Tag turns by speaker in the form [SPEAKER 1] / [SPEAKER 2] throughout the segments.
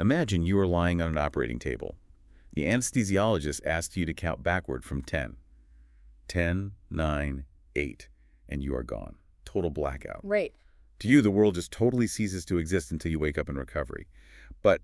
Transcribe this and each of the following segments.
[SPEAKER 1] Imagine you are lying on an operating table. The anesthesiologist asks you to count backward from 10. 10, 9, 8, and you are gone. Total blackout.
[SPEAKER 2] Right.
[SPEAKER 1] To you, the world just totally ceases to exist until you wake up in recovery. But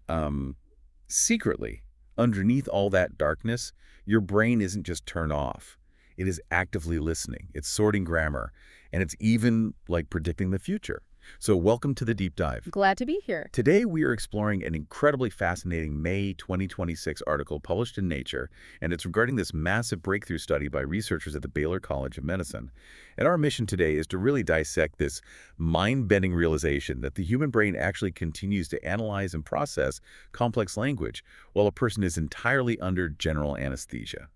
[SPEAKER 1] secretly, underneath all that darkness, your brain isn't just turned off. It is actively listening. It's sorting grammar, and it's even, like, predicting the future. So welcome to the Deep Dive.
[SPEAKER 2] Glad to be here.
[SPEAKER 1] Today, we are exploring an incredibly fascinating May 2026 article published in Nature, and it's regarding this massive breakthrough study by researchers at the Baylor College of Medicine. And our mission today is to really dissect this mind-bending realization that the human brain actually continues to analyze and process complex language while a person is entirely under general anesthesia.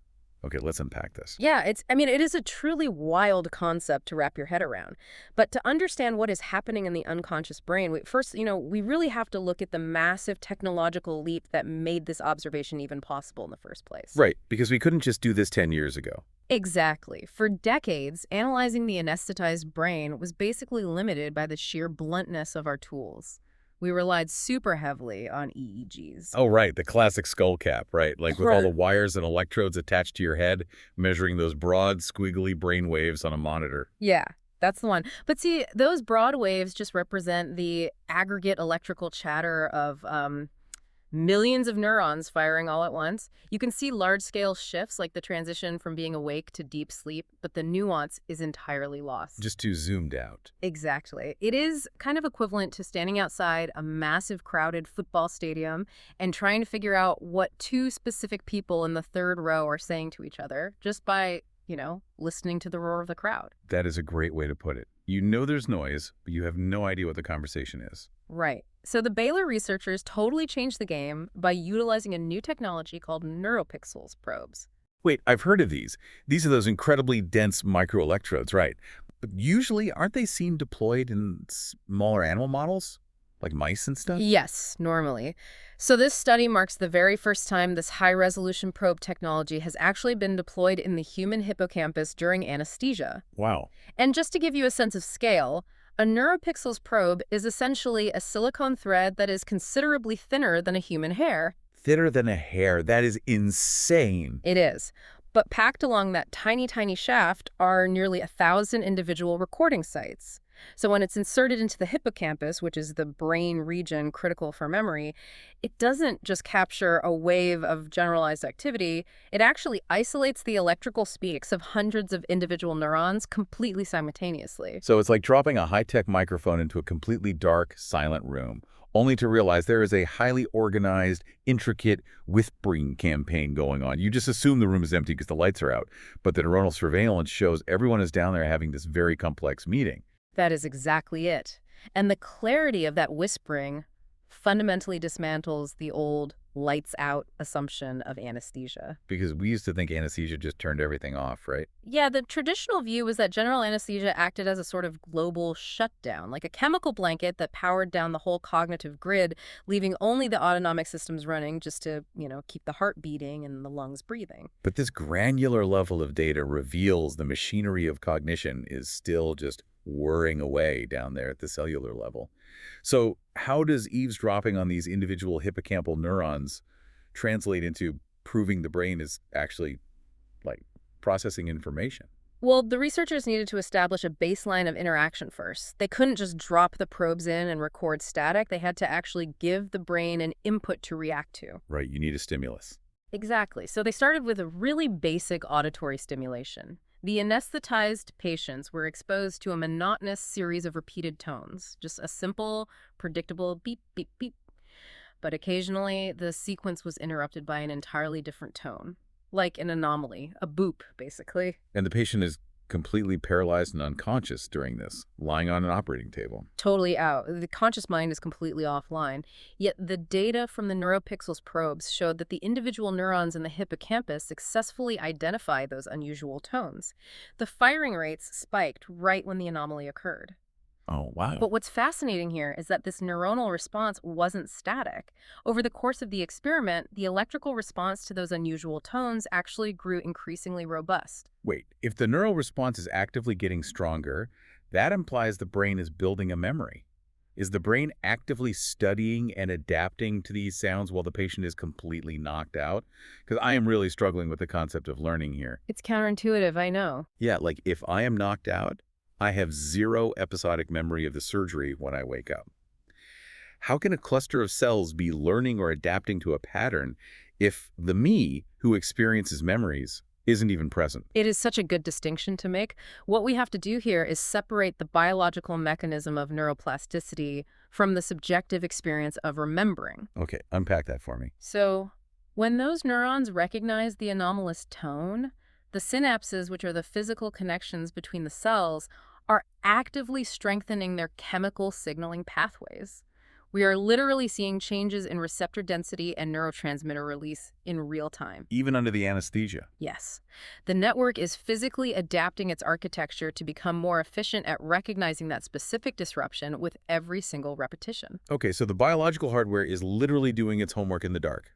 [SPEAKER 1] Okay, let's unpack this.
[SPEAKER 2] Yeah, it is a truly wild concept to wrap your head around. But to understand what is happening in the unconscious brain, we really have to look at the massive technological leap that made this observation even possible in the first place.
[SPEAKER 1] Right, because we couldn't just do this 10 years ago.
[SPEAKER 2] Exactly. For decades, analyzing the anesthetized brain was basically limited by the sheer bluntness of our tools. We relied super heavily on EEGs.
[SPEAKER 1] Oh, right, the classic skull cap, right? Like with all the wires and electrodes attached to your head, measuring those broad, squiggly brain waves on a monitor.
[SPEAKER 2] Yeah, that's the one. But see, those broad waves just represent the aggregate electrical chatter of millions of neurons firing all at once. You can see large-scale shifts like the transition from being awake to deep sleep, but the nuance is entirely lost.
[SPEAKER 1] Just too zoomed out.
[SPEAKER 2] Exactly. It is kind of equivalent to standing outside a massive crowded football stadium and trying to figure out what two specific people in the third row are saying to each other just by, listening to the roar of the crowd.
[SPEAKER 1] That is a great way to put it. You know there's noise, but you have no idea what the conversation is.
[SPEAKER 2] Right. So the Baylor researchers totally changed the game by utilizing a new technology called neuropixels probes.
[SPEAKER 1] Wait, I've heard of these. These are those incredibly dense microelectrodes, right? But usually, aren't they seen deployed in smaller animal models? Like mice and stuff?
[SPEAKER 2] Yes, normally. So this study marks the very first time this high-resolution probe technology has actually been deployed in the human hippocampus during anesthesia.
[SPEAKER 1] Wow.
[SPEAKER 2] And just to give you a sense of scale, a neuropixels probe is essentially a silicone thread that is considerably thinner than a human hair.
[SPEAKER 1] Thinner than a hair. That is insane.
[SPEAKER 2] It is. But packed along that tiny, tiny shaft are nearly 1,000 individual recording sites. So when it's inserted into the hippocampus, which is the brain region critical for memory, it doesn't just capture a wave of generalized activity. It actually isolates the electrical peaks of hundreds of individual neurons completely simultaneously.
[SPEAKER 1] So it's like dropping a high-tech microphone into a completely dark, silent room, only to realize there is a highly organized, intricate whispering campaign going on. You just assume the room is empty because the lights are out, but the neuronal surveillance shows everyone is down there having this very complex meeting.
[SPEAKER 2] That is exactly it. And the clarity of that whispering fundamentally dismantles the old lights out assumption of anesthesia.
[SPEAKER 1] Because we used to think anesthesia just turned everything off, right?
[SPEAKER 2] Yeah, the traditional view was that general anesthesia acted as a sort of global shutdown, like a chemical blanket that powered down the whole cognitive grid, leaving only the autonomic systems running just to, keep the heart beating and the lungs breathing.
[SPEAKER 1] But this granular level of data reveals the machinery of cognition is still just whirring away down there at the cellular level. So how does eavesdropping on these individual hippocampal neurons translate into proving the brain is actually, processing information?
[SPEAKER 2] Well, the researchers needed to establish a baseline of interaction first. They couldn't just drop the probes in and record static. They had to actually give the brain an input to react to.
[SPEAKER 1] Right, you need a stimulus.
[SPEAKER 2] Exactly. So they started with a really basic auditory stimulation. The anesthetized patients were exposed to a monotonous series of repeated tones, just a simple, predictable beep, beep, beep. But occasionally, the sequence was interrupted by an entirely different tone, like an anomaly, a boop, basically.
[SPEAKER 1] And the patient is completely paralyzed and unconscious during this, lying on an operating table.
[SPEAKER 2] Totally out. The conscious mind is completely offline. Yet the data from the neuropixels probes showed that the individual neurons in the hippocampus successfully identify those unusual tones. The firing rates spiked right when the anomaly occurred.
[SPEAKER 1] Oh, wow.
[SPEAKER 2] But what's fascinating here is that this neuronal response wasn't static. Over the course of the experiment, the electrical response to those unusual tones actually grew increasingly robust.
[SPEAKER 1] Wait, if the neural response is actively getting stronger, that implies the brain is building a memory. Is the brain actively studying and adapting to these sounds while the patient is completely knocked out? Because I am really struggling with the concept of learning here.
[SPEAKER 2] It's counterintuitive, I know.
[SPEAKER 1] Yeah, like if I am knocked out, I have zero episodic memory of the surgery when I wake up. How can a cluster of cells be learning or adapting to a pattern if the me who experiences memories isn't even present?
[SPEAKER 2] It is such a good distinction to make. What we have to do here is separate the biological mechanism of neuroplasticity from the subjective experience of remembering.
[SPEAKER 1] Okay, unpack that for me.
[SPEAKER 2] So, when those neurons recognize the anomalous tone, the synapses, which are the physical connections between the cells, are actively strengthening their chemical signaling pathways. We are literally seeing changes in receptor density and neurotransmitter release in real time.
[SPEAKER 1] Even under the anesthesia.
[SPEAKER 2] Yes. The network is physically adapting its architecture to become more efficient at recognizing that specific disruption with every single repetition.
[SPEAKER 1] Okay, so the biological hardware is literally doing its homework in the dark.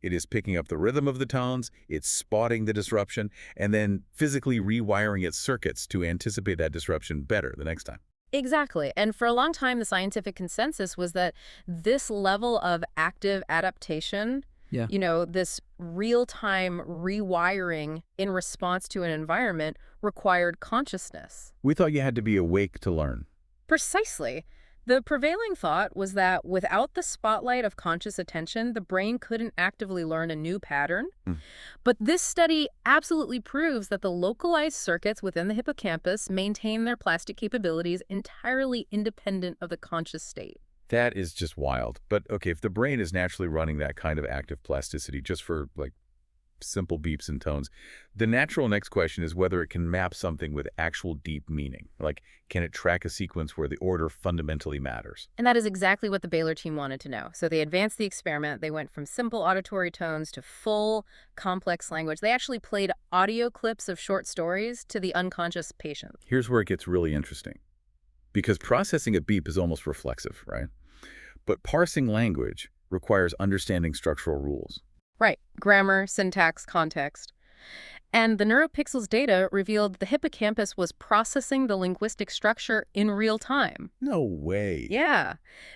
[SPEAKER 1] It is picking up the rhythm of the tones, it's spotting the disruption, and then physically rewiring its circuits to anticipate that disruption better the next time.
[SPEAKER 2] Exactly. And for a long time, the scientific consensus was that this level of active adaptation,
[SPEAKER 3] Yeah.
[SPEAKER 2] this real-time rewiring in response to an environment required consciousness.
[SPEAKER 1] We thought you had to be awake to learn.
[SPEAKER 2] Precisely. The prevailing thought was that without the spotlight of conscious attention, the brain couldn't actively learn a new pattern.
[SPEAKER 1] Hmm.
[SPEAKER 2] But this study absolutely proves that the localized circuits within the hippocampus maintain their plastic capabilities entirely independent of the conscious state.
[SPEAKER 1] That is just wild. But okay, if the brain is naturally running that kind of active plasticity just for like simple beeps and tones, the natural next question is whether it can map something with actual deep meaning. Like, can it track a sequence where the order fundamentally matters?
[SPEAKER 2] And that is exactly what the Baylor team wanted to know. So they advanced the experiment. They went from simple auditory tones to full, complex language. They actually played audio clips of short stories to the unconscious patient.
[SPEAKER 1] Here's where it gets really interesting. Because processing a beep is almost reflexive, right? But parsing language requires understanding structural rules.
[SPEAKER 2] Right. Grammar, syntax, context. And the NeuroPixels data revealed the hippocampus was processing the linguistic structure in real time.
[SPEAKER 1] No way.
[SPEAKER 2] Yeah.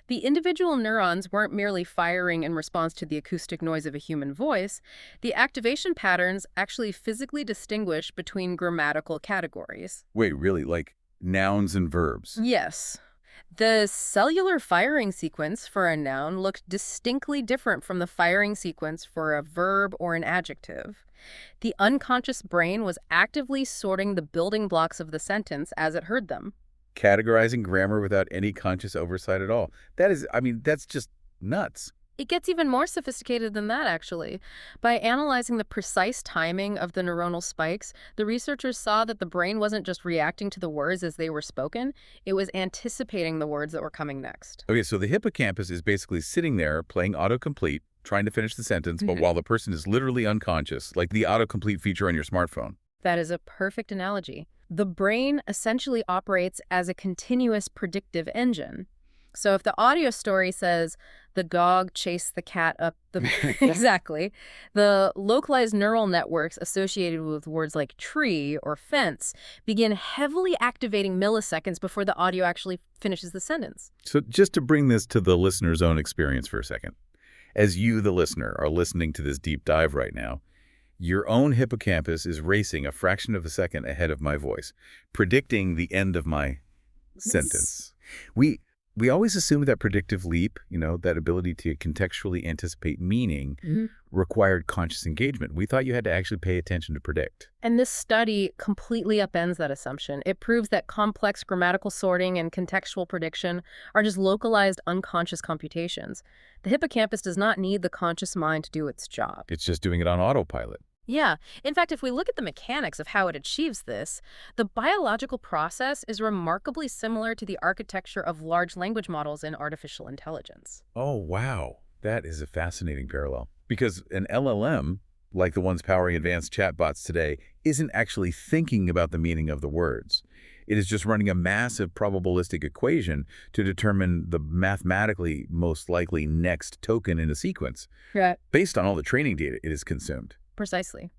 [SPEAKER 2] The individual neurons weren't merely firing in response to the acoustic noise of a human voice. The activation patterns actually physically distinguish between grammatical categories.
[SPEAKER 1] Wait, really? Like nouns and verbs?
[SPEAKER 2] Yes. The cellular firing sequence for a noun looked distinctly different from the firing sequence for a verb or an adjective. The unconscious brain was actively sorting the building blocks of the sentence as it heard them.
[SPEAKER 1] Categorizing grammar without any conscious oversight at all. That is, I mean, that's just nuts.
[SPEAKER 2] It gets even more sophisticated than that, actually. By analyzing the precise timing of the neuronal spikes, the researchers saw that the brain wasn't just reacting to the words as they were spoken, it was anticipating the words that were coming next.
[SPEAKER 1] Okay, so the hippocampus is basically sitting there playing autocomplete, trying to finish the sentence, but while the person is literally unconscious, like the autocomplete feature on your smartphone.
[SPEAKER 2] That is a perfect analogy. The brain essentially operates as a continuous predictive engine. So if the audio story says, the dog chased the cat up the... Exactly. The localized neural networks associated with words like tree or fence begin heavily activating milliseconds before the audio actually finishes the sentence.
[SPEAKER 1] So just to bring this to the listener's own experience for a second. As you, the listener, are listening to this deep dive right now, your own hippocampus is racing a fraction of a second ahead of my voice, predicting the end of my sentence. We always assumed that predictive leap, that ability to contextually anticipate meaning, required conscious engagement. We thought you had to actually pay attention to predict.
[SPEAKER 2] And this study completely upends that assumption. It proves that complex grammatical sorting and contextual prediction are just localized unconscious computations. The hippocampus does not need the conscious mind to do its job.
[SPEAKER 1] It's just doing it on autopilot.
[SPEAKER 2] Yeah. In fact, if we look at the mechanics of how it achieves this, the biological process is remarkably similar to the architecture of large language models in artificial intelligence.
[SPEAKER 1] Oh, wow. That is a fascinating parallel. Because an LLM, like the ones powering advanced chatbots today, isn't actually thinking about the meaning of the words. It is just running a massive probabilistic equation to determine the mathematically most likely next token in a sequence, based on all the training data it has consumed.
[SPEAKER 2] Precisely.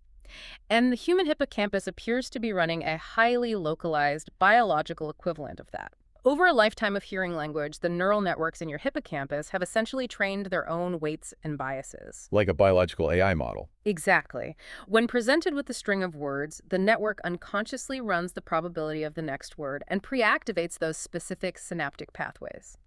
[SPEAKER 2] And the human hippocampus appears to be running a highly localized biological equivalent of that. Over a lifetime of hearing language, the neural networks in your hippocampus have essentially trained their own weights and biases.
[SPEAKER 1] Like a biological AI model.
[SPEAKER 2] Exactly. When presented with a string of words, the network unconsciously runs the probability of the next word and pre-activates those specific synaptic pathways.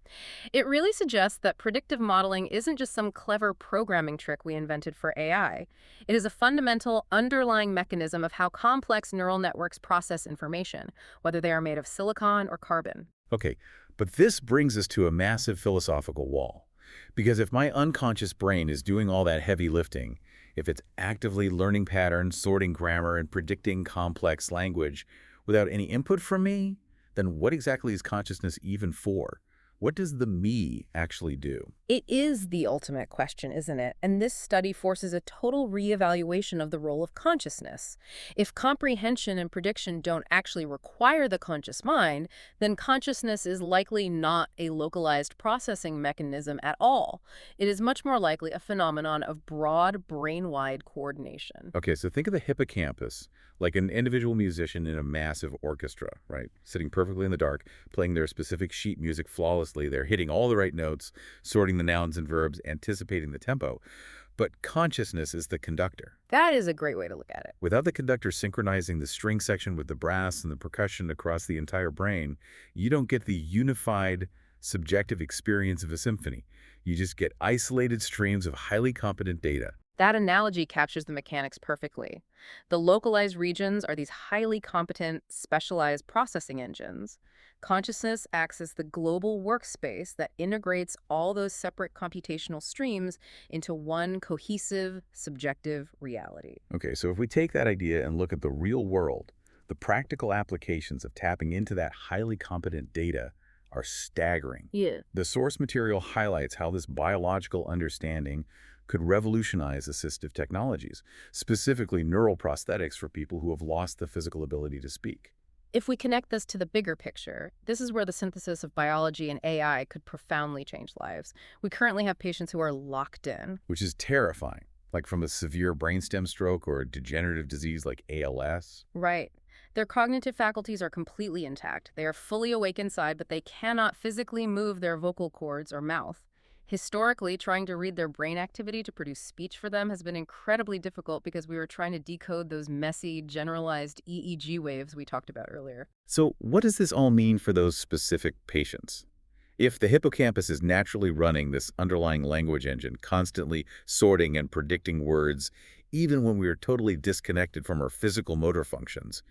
[SPEAKER 2] It really suggests that predictive modeling isn't just some clever programming trick we invented for AI. It is a fundamental underlying mechanism of how complex neural networks process information, whether they are made of silicon or carbon.
[SPEAKER 1] Okay, but this brings us to a massive philosophical wall. Because if my unconscious brain is doing all that heavy lifting, if it's actively learning patterns, sorting grammar, and predicting complex language without any input from me, then what exactly is consciousness even for? What does the me actually do?
[SPEAKER 2] It is the ultimate question, isn't it? And this study forces a total reevaluation of the role of consciousness. If comprehension and prediction don't actually require the conscious mind, then consciousness is likely not a localized processing mechanism at all. It is much more likely a phenomenon of broad brain-wide coordination.
[SPEAKER 1] Okay, so think of the hippocampus like an individual musician in a massive orchestra, right? Sitting perfectly in the dark, playing their specific sheet music flawlessly. They're hitting all the right notes, sorting the nouns and verbs, anticipating the tempo. But consciousness is the conductor.
[SPEAKER 2] That is a great way to look at it.
[SPEAKER 1] Without the conductor synchronizing the string section with the brass and the percussion across the entire brain, you don't get the unified, subjective experience of a symphony. You just get isolated streams of highly competent data.
[SPEAKER 2] That analogy captures the mechanics perfectly. The localized regions are these highly competent, specialized processing engines. Consciousness acts as the global workspace that integrates all those separate computational streams into one cohesive, subjective reality.
[SPEAKER 1] Okay, so if we take that idea and look at the real world, the practical applications of tapping into that highly competent data are staggering.
[SPEAKER 2] Yeah.
[SPEAKER 1] The source material highlights how this biological understanding could revolutionize assistive technologies, specifically neural prosthetics for people who have lost the physical ability to speak.
[SPEAKER 2] If we connect this to the bigger picture, this is where the synthesis of biology and AI could profoundly change lives. We currently have patients who are locked in.
[SPEAKER 1] Which is terrifying, like from a severe brainstem stroke or a degenerative disease like ALS.
[SPEAKER 2] Right. Their cognitive faculties are completely intact. They are fully awake inside, but they cannot physically move their vocal cords or mouth. Historically, trying to read their brain activity to produce speech for them has been incredibly difficult because we were trying to decode those messy, generalized EEG waves we talked about earlier.
[SPEAKER 1] So what does this all mean for those specific patients? If the hippocampus is naturally running this underlying language engine, constantly sorting and predicting words, even when we are totally disconnected from our physical motor functions,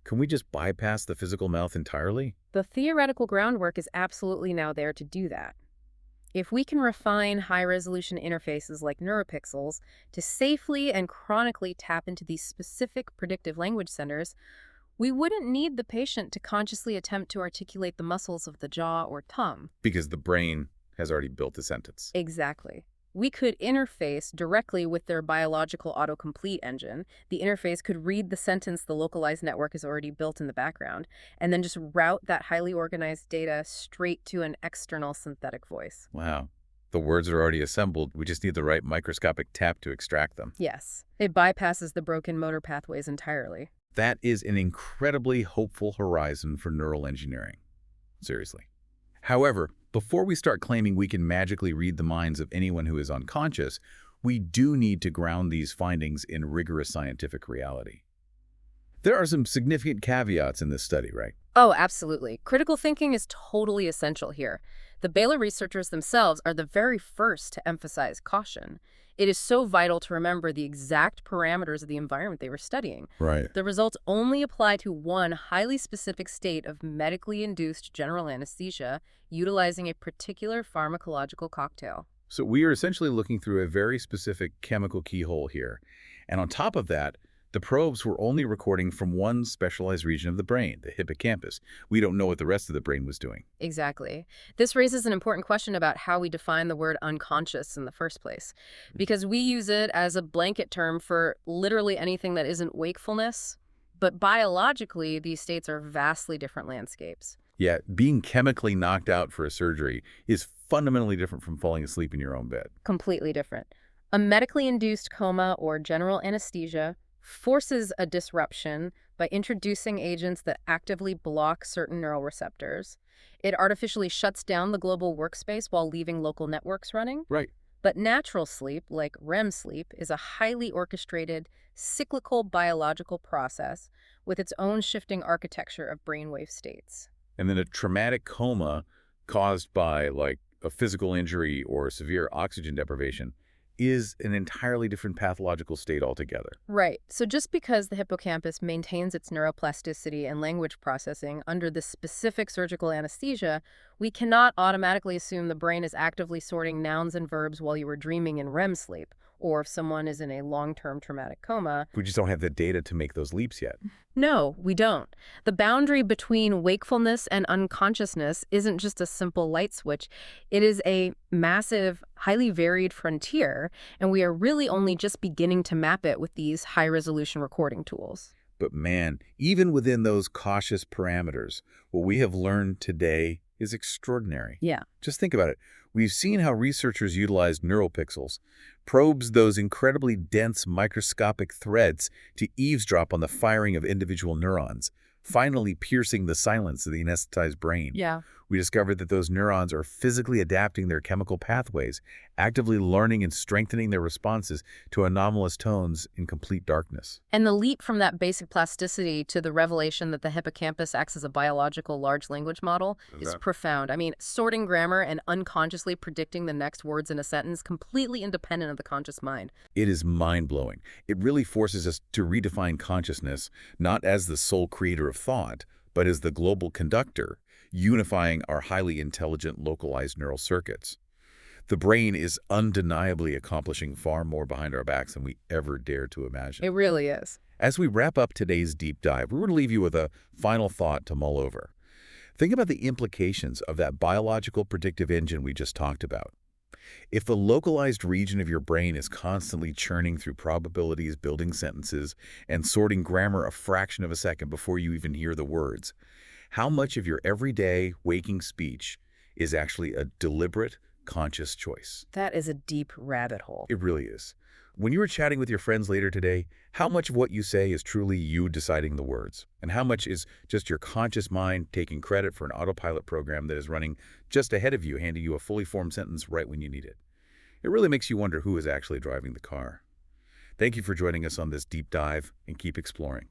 [SPEAKER 1] can we just bypass the physical mouth entirely?
[SPEAKER 2] The theoretical groundwork is absolutely now there to do that. If we can refine high-resolution interfaces like neuropixels to safely and chronically tap into these specific predictive language centers, we wouldn't need the patient to consciously attempt to articulate the muscles of the jaw or tongue.
[SPEAKER 1] Because the brain has already built the sentence.
[SPEAKER 2] Exactly. We could interface directly with their biological autocomplete engine. The interface could read the sentence the localized network is already built in the background, and then just route that highly organized data straight to an external synthetic voice.
[SPEAKER 1] Wow. The words are already assembled. We just need the right microscopic tap to extract them.
[SPEAKER 2] Yes, it bypasses the broken motor pathways entirely.
[SPEAKER 1] That is an incredibly hopeful horizon for neural engineering. Seriously. However, before we start claiming we can magically read the minds of anyone who is unconscious, we do need to ground these findings in rigorous scientific reality. There are some significant caveats in this study, right?
[SPEAKER 2] Oh, absolutely. Critical thinking is totally essential here. The Baylor researchers themselves are the very first to emphasize caution. It is so vital to remember the exact parameters of the environment they were studying.
[SPEAKER 1] Right.
[SPEAKER 2] The results only apply to one highly specific state of medically induced general anesthesia utilizing a particular pharmacological cocktail.
[SPEAKER 1] So we are essentially looking through a very specific chemical keyhole here. And on top of that, the probes were only recording from one specialized region of the brain, the hippocampus. We don't know what the rest of the brain was doing.
[SPEAKER 2] Exactly. This raises an important question about how we define the word unconscious in the first place, because we use it as a blanket term for literally anything that isn't wakefulness. But biologically, these states are vastly different landscapes.
[SPEAKER 1] Yeah, being chemically knocked out for a surgery is fundamentally different from falling asleep in your own bed.
[SPEAKER 2] Completely different. A medically induced coma or general anesthesia forces a disruption, by introducing agents that actively block certain neural receptors. It artificially shuts down the global workspace while leaving local networks running.
[SPEAKER 1] Right.
[SPEAKER 2] But natural sleep, like REM sleep, is a highly orchestrated, cyclical biological process with its own shifting architecture of brainwave states.
[SPEAKER 1] And then a traumatic coma caused by, like, a physical injury or severe oxygen deprivation is an entirely different pathological state altogether.
[SPEAKER 2] Right. So just because the hippocampus maintains its neuroplasticity and language processing under this specific surgical anesthesia, we cannot automatically assume the brain is actively sorting nouns and verbs while you were dreaming in REM sleep, or if someone is in a long-term traumatic coma.
[SPEAKER 1] We just don't have the data to make those leaps yet.
[SPEAKER 2] No, we don't. The boundary between wakefulness and unconsciousness isn't just a simple light switch. It is a massive, highly varied frontier, and we are really only just beginning to map it with these high-resolution recording tools.
[SPEAKER 1] But man, even within those cautious parameters, what we have learned today is extraordinary.
[SPEAKER 2] Yeah.
[SPEAKER 1] Just think about it. We've seen how researchers utilize neuropixels, probes those incredibly dense microscopic threads to eavesdrop on the firing of individual neurons, finally piercing the silence of the anesthetized brain.
[SPEAKER 2] Yeah.
[SPEAKER 1] We discovered that those neurons are physically adapting their chemical pathways, actively learning and strengthening their responses to anomalous tones in complete darkness.
[SPEAKER 2] And the leap from that basic plasticity to the revelation that the hippocampus acts as a biological large language model is profound. I mean, sorting grammar and unconsciously predicting the next words in a sentence completely independent of the conscious mind.
[SPEAKER 1] It is mind-blowing. It really forces us to redefine consciousness, not as the sole creator of thought, but as the global conductor, unifying our highly intelligent localized neural circuits. The brain is undeniably accomplishing far more behind our backs than we ever dared to imagine.
[SPEAKER 2] It really is.
[SPEAKER 1] As we wrap up today's deep dive, we want to leave you with a final thought to mull over. Think about the implications of that biological predictive engine we just talked about. If the localized region of your brain is constantly churning through probabilities, building sentences, and sorting grammar a fraction of a second before you even hear the words, how much of your everyday waking speech is actually a deliberate, conscious choice?
[SPEAKER 2] That is a deep rabbit hole.
[SPEAKER 1] It really is. When you were chatting with your friends later today, how much of what you say is truly you deciding the words? And how much is just your conscious mind taking credit for an autopilot program that is running just ahead of you, handing you a fully formed sentence right when you need it? It really makes you wonder who is actually driving the car. Thank you for joining us on this deep dive, and keep exploring.